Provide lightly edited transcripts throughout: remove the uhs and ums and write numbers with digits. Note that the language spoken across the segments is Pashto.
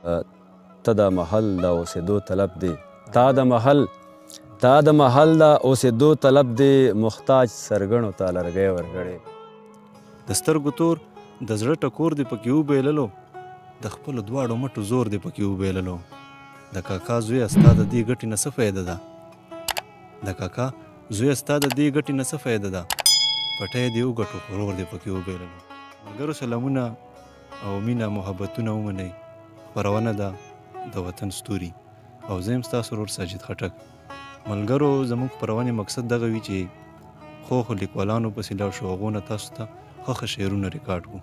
ته د محل د اوسېدو طلب دی تا د محل د اوسېدو طلب دی محتاج سرګڼو ته لرګی ورګړی د سترګو تور د زړه ټکور دې پکې وبیللو د خپلو دواړو مټو زور دې پکې وبیللو د کاکا زویه ستا د دې ګټې نه څه فایده ده د کاکا زویه ستا د دې ګټې نه څه فایده ده پټی دې وګټو غرور دې پکې وبیللو ملګرو سلامونه او مینه محبتونه ومنئ خپرونه ده د وطن ستوري او زه یم ستاسو ورور ساجد خټک ملګرو زموږ خپرونې مقصد دغه وي چې ښو لیکوالانو پسې لاړ شو هغو نه تاسو ته ښه شعرونه ریکارډ کړو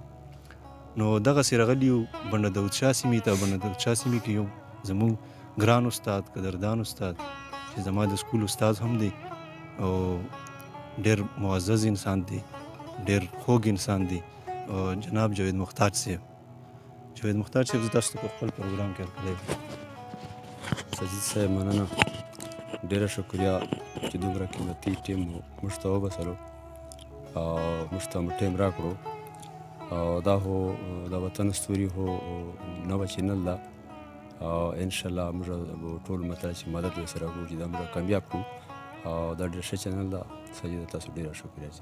نو دغسې راغلي یو بنډه داود شاه سیمې ته بنډه داود شاه سیمې کې یو زموږ ګران استاد قدردان استاد چې زما د سکول استاد هم دی او ډېر معزز انسان دی ډېر خوږ انسان دی جناب جاوید مختار صاحب زه تاسو ته په خپل پروګرام کې هرکلی سجید صاحب مننه ډېره شکریه چې دومره قیمتي ټیم مو موږ ته وبسلو او موږ ته مو ټیم راکړو او دا خو د وطن ستوري خو نوه چینل ده او انشاءالله موږ ټول مطلب چې مدد ورسره کوو چې دا موږ کامیاب کړو او دا ډېر ښه چینل ده سجده تاسو ډېره شکریه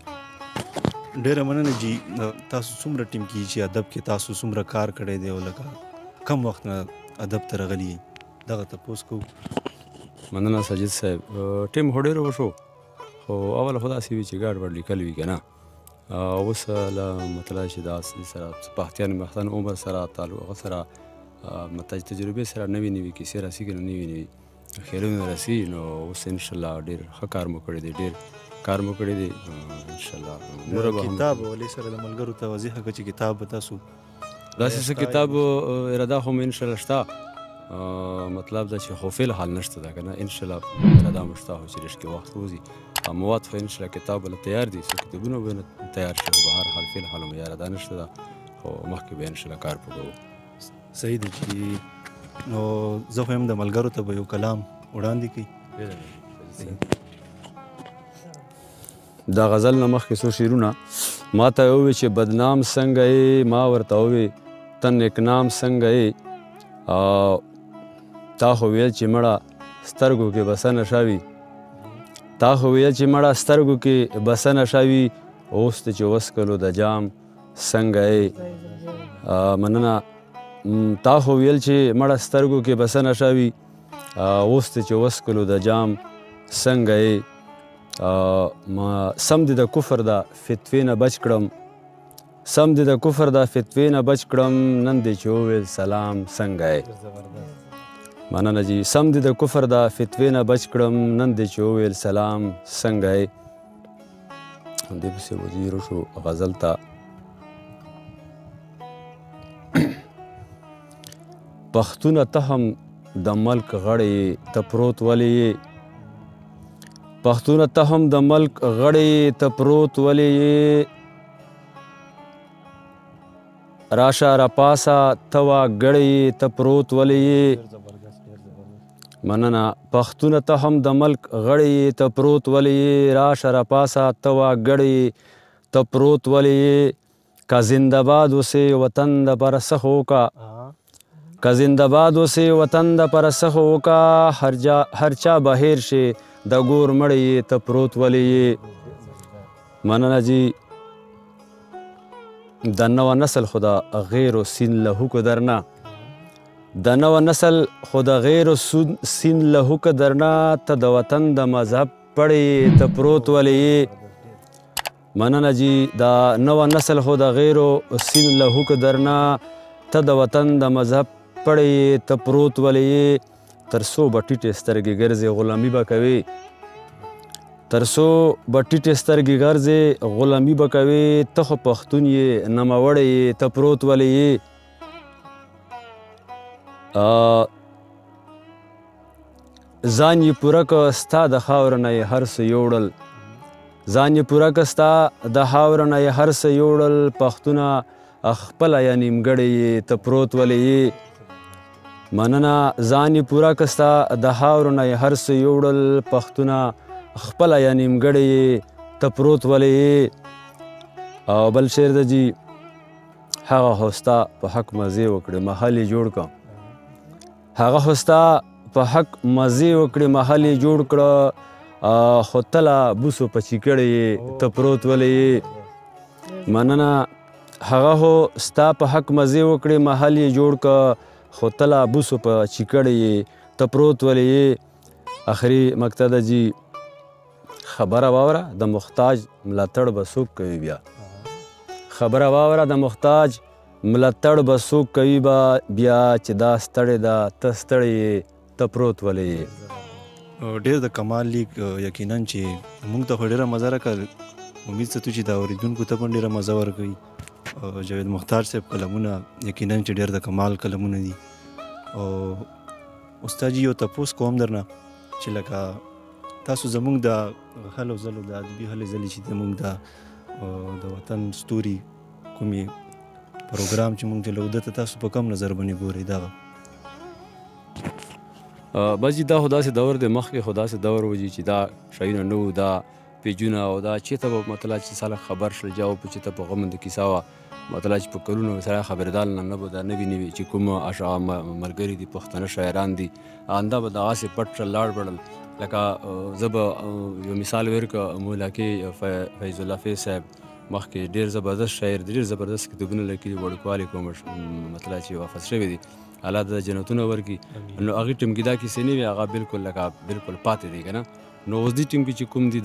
ډېره مننه جي تاسو څومره ټیم کې چې ادب کې تاسو څومره کار کړی دی او لکه کم وخت نه ادب ته راغلي دغه تپوس کوو مننه سجید صاحب ټیم خو ډېر وشو خو اول خو داسې وي چې ګډ وډ لیکل وي که نه اوس له مطلب چې داسې سره پختیان عمر سره تعلق سره مطلب تجربې سره نوي کیسې راسي که نه نوي خیالونه راسي نو اوس انشاءالله ډېر ښه کار مو کړی دی ډېر کار مو کړی دی انشاءالله کتاب ولې سره د ملګرو ته واضح کړه چې کتاب به تاسو داسې څه کتاب اراده خو مې انشاءالله شته مطلب دا چې خو فعل حال نشته ده که نه انشاءالله اراده مو شته خو چې رښتیا وخت وځي مواد خو انشاءالله کتاب به تیار دي څو کتابونه به نه تیار شي خو به هر حال فعل حال مو اراده نشته ده خو مخکې به انشاءالله کار کوو صحیح دی چې نو زه خو یم د ملګرو ته به یو کلام وړاندې کړي دا غزل نه مخکې څو شعرونه ما ته ووایي چې بدنام څنګه یې ما ورته ووایي ته نیکنام څنګه یې تا خو ویل چې مړه سترګو کې بسه نشه وي تا خو ویل چې مړه سترګو کې بسه نشه وي اوس ته چې وسکلو د جام څنګه یې مننه تا خو ویل چې مړه سترګو کې بسه نشه وي اوس ته چې وسکلو د جام څنګه یې سم دې د کفر د فتوې نه بچ کړم نن دې چې وویل سلام څنګه یې مننه جی سم دې د کفر د فتوې نه بچ کړم نن دې چې وویل سلام څنګه یې همدې پسې وزیر شو غزل ته پښتونه ته هم د ملک غړی ته پروت ولې یې پښتونه ته هم د ملک غړی ته پروت ولې یې راشه راپاسه ته واګړی ته پروت ولې یې مننه پښتونه ته هم د ملک غړی ته پروت ولې یې راشه راپاسه ته واګړی ته پروت ولې یې که زنده باد اوسې وطن دپاره څه خو وکړه که زنده باد اوسې وطن دپاره څه خو وکړه هر چا به هیر شي د ګور مړی ته پروت ولې یې مننه جي د نوه نسل خو د غیرو سین لهوکو درنه د نوه نسل خو د غیرو سین لهوکو درنه ته د وطن د مذهب پړی ته پروت ولې یې مننه جي د نوه نسل خو د غیرو سین لهوکو درنه ته د وطن د مذهب پړی ته پروت ولې یې تر څو به ټیټې سترګې ګرځې غلامي به کوې تر څو به ټیټې سترګې ګرځې غلامي به کوې ته خو پښتون یې نوموړی یې ته پروت ولې یې ځان یې پوره که ستا د خاوره نه یې هر څه یوړل ځان یې پوره که ستا د خاوره نه یې هر څه یوړل پښتونه خپله یا نیمګړی یې ته پروت ولې یې مننه ځان یې پوره که ستا د خاورو نه یې هر څه یوړل پښتونه خپله یا نیمګړی یې ته پروت ولې یې او بل شعر ده جي هغه خو ستا په حق مزې وکړې محل یې جوړ کړه هغه خو ستا په حق مزې وکړې محل یې جوړ کړه خو ته لا بوسو پچې کړی یې ته پروت ولې یې مننه هغه خو ستا په حق مزې وکړې محل یې جوړ کړه خو ته لا بوسو پچې کړی یې ته پروت ولې یې آخري مقطع ده جي خبره واوره د محتاج ملاتړ به څوک کوي بیا خبره واوره د محتاج ملاتړ به څوک کوي بیا چې دا ستړی ده ته ستړی یې ته پروت ولې یې ډېر د کمال لیک یقینا چې موږ ته خو ډېره مزه راکړه امید ساتو چې دا اورېدونکو ته هم ډېره مزه ورکوي جاوید مختار صاحب کلمونه یقینا چې ډېر د کمال کلمونه دي او استاد جي یو تپوس کوم درنه چې لکه تاسو زموږ د هلو ځلو د ادبي هلې ځلې چې زموږ د وطن ستوري کومې پروګرام چې موږ چلو ده ته تاسو په کم نظر باندې ګورئ دغه بس جي دا خو داسې دور دی مخکې خو داسې دور و چې دا شیونه نه وو دا پیجونه او دا چېرته به مطلب چې خلک خبر شول جاو په چېرته په غم د کیسه وه مطلب چې په کلونو سړی خبرېدال نه به دا نوي نوي چې کوم ملګري دي پښتانه شاعران دي همدا به دغسې پټ لاړ بړل لکه زه به یو مثال ورکړه مولاکي فیض الله فیض صاحب مخکې ډېر زبردست شاعر دی ډېر زبردست کتابونه لیکلي وړوکوالي کوم مطلب چې وفات شوی دي الله د جنتونه ورکړي نو هغې ټیم کې دا کیسې نه وي هغه بالکل لکه بالکل پاتې دی که نه نو اوس دې ټیم کې چې کوم دي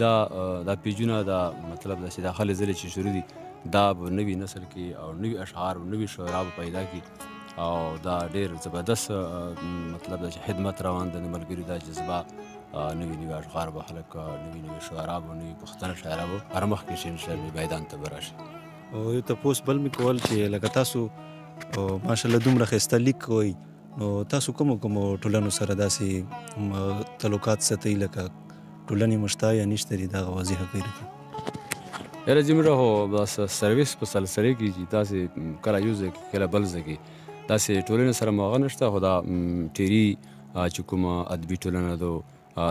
دا پیجونه دا مطلب دا چې دا هلې ځلې چې شروع دي دا به نوي نسل کې او نوي اشعار او نوي شعرا به پیدا کړي او دا ډېر زبردست مطلب دا چې خدمت روان دی د ملګري دا جذبه نوي نوي اشعار به خلک نوي نوي شعرا به نوي پښتانه شاعران به هر مخکې شي انشاءالله میدان ته به راشي او یو تپوس بل مې کول چې لکه تاسو ماشاءالله دومره ښایسته لیک کوئ نو تاسو کومو ټولنو سره داسې تعلقات ساتئ لکه ټولنې مشته یا نشته دي دغه واضحه کړئ یاره زموږ خو بس سرویس په سلسله کې چې داسې کله یو ځای کې کله بل ځای کې داسې ټولنې سره مو هغه نشته خو دا ټیري چې کومه ادبي ټولنه ده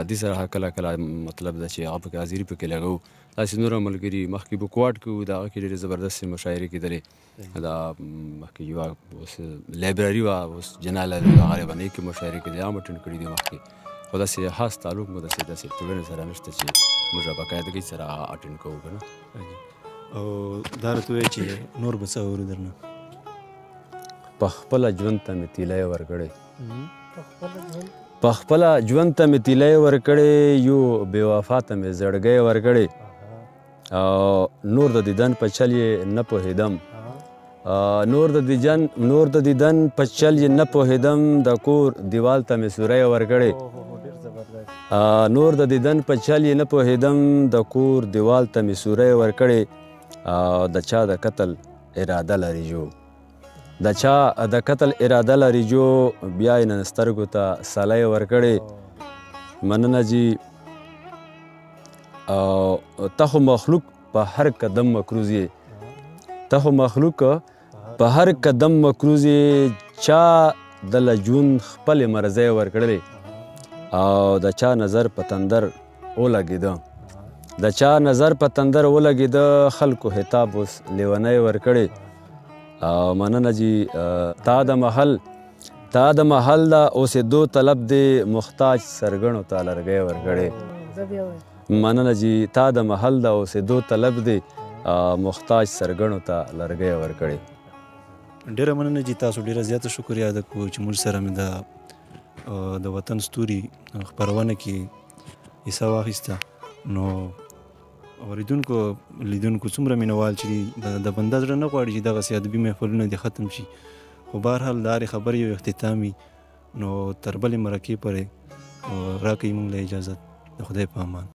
دې سره کله کله مطلب ده چې هغه پکې حاضري پکې لګوو داسې نور ملګري مخکې بکواډ کې وو د هغه کې ډېرې زبردستې مشاعرې کېدلې دا مخکې یوه اوس لایبرري وه اوس جناله هغه باندې کې مشاعرې کېدلې هغه اټینډ کړي دي مخکې خو داسې خاص تعلق مو داسې ټولنې سره نشته چې موږ باقاعدګۍ سره اټینډ کوو که نه او دا راته ووایه چې نور به څه اورو درنه په خپله ژوند ته مې تیلی ورکړی په خپله ژوند ته مې تیلی ورکړی یو بې وفا ته مې زړګی ورکړی نور د دیدن په چل یې نه پوهېدم نور د دیدن په چل یې نه پوهېدم د کور دیوال ته مې سوری ورکړی نور د دیدن په چل یې نه پوهېدم د کور دیوال ته مې سوری ورکړی د چا د قتل اراده لري جو د چا د قتل اراده لري جو بیا یې نن سترګو ته سلی ورکړی مننه جي ته خو مخلوق په هر قدم مکروز یې ته خو مخلوق په هر قدم مکروز یې چا د لجون خپلې مرضۍ ورکړلې او د چا نظر په تندر ولګېده د چا نظر په تندر ولګېده خلکو حتاب اوس لیونی ورکړې او مننه جي تا د محل د اوسېدو طلب دی محتاج سرګڼو ته لرګی ورکړې مننه جي تا د محل د اوسېدو طلب دی محتاج سرګڼو ته لرګی ورکړې ډېره مننه جي تاسو ډېره زیاته شکریا ادا کوو چې موږ سره مې د وطن ستوري خپرونه کې حصه واخیسته نو اوریدونکو لیدونکو څومره مینوال چې د بنده زړه نه غواړي چې دغسې ادبي محفلونه دې ختم شي خو بهرحال د هرې خبرې یو اختتام وي نو تر بلې مرکې پورې راکوي موږ له اجازت د خدای په امان